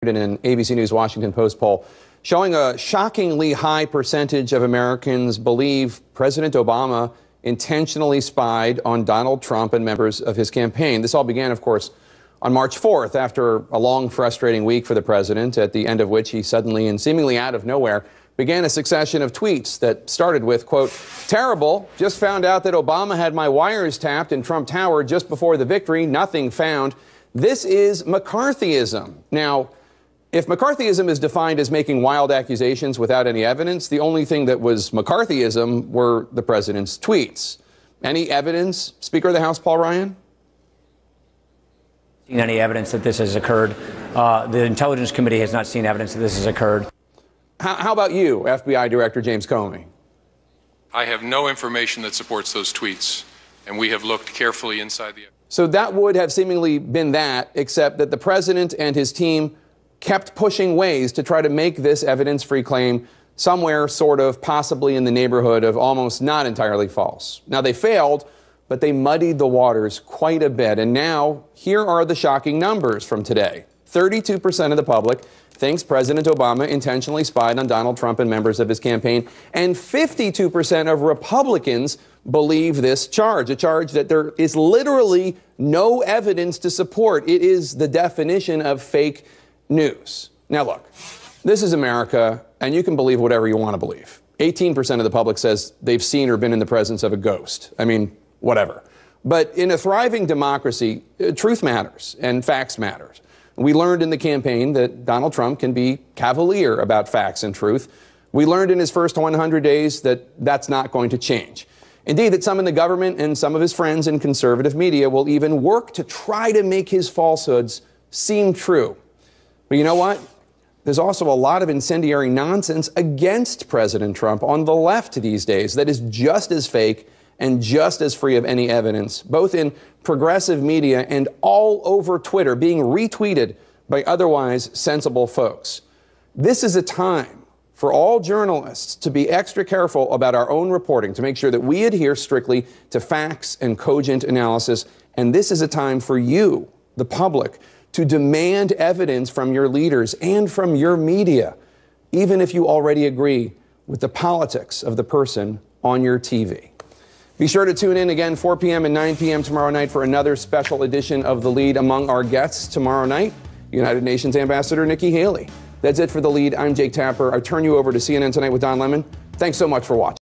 in an ABC News Washington Post poll showing a shockingly high percentage of Americans believe President Obama intentionally spied on Donald Trump and members of his campaign. This all began, of course, on March 4th, after a long, frustrating week for the president, at the end of which he suddenly and seemingly out of nowhere began a succession of tweets that started with, quote, "Terrible. Just found out that Obama had my wires tapped in Trump Tower just before the victory. Nothing found. This is McCarthyism." Now, if McCarthyism is defined as making wild accusations without any evidence, the only thing that was McCarthyism were the president's tweets. Any evidence, Speaker of the House Paul Ryan? Seen any evidence that this has occurred? The Intelligence Committee has not seen evidence that this has occurred. How about you, FBI Director James Comey? I have no information that supports those tweets, and we have looked carefully inside the... So that would have seemingly been that, except that the president and his team kept pushing ways to try to make this evidence-free claim somewhere sort of possibly in the neighborhood of almost not entirely false. Now, they failed, but they muddied the waters quite a bit. And now, here are the shocking numbers from today. 32% of the public thinks President Obama intentionally spied on Donald Trump and members of his campaign, and 52% of Republicans believe this charge, a charge that there is literally no evidence to support. It is the definition of fake news. Now, look, this is America, and you can believe whatever you want to believe. 18% of the public says they've seen or been in the presence of a ghost. I mean, whatever. But in a thriving democracy, truth matters and facts matter. We learned in the campaign that Donald Trump can be cavalier about facts and truth. We learned in his first 100 days that that's not going to change. Indeed, that some in the government and some of his friends in conservative media will even work to try to make his falsehoods seem true. But you know what? There's also a lot of incendiary nonsense against President Trump on the left these days that is just as fake and just as free of any evidence, both in progressive media and all over Twitter, being retweeted by otherwise sensible folks. This is a time for all journalists to be extra careful about our own reporting, to make sure that we adhere strictly to facts and cogent analysis. And this is a time for you, the public, to demand evidence from your leaders and from your media, even if you already agree with the politics of the person on your TV. Be sure to tune in again 4 p.m. and 9 p.m. tomorrow night for another special edition of The Lead. Among our guests tomorrow night, United Nations Ambassador Nikki Haley. That's it for The Lead. I'm Jake Tapper. I turn you over to CNN Tonight with Don Lemon. Thanks so much for watching.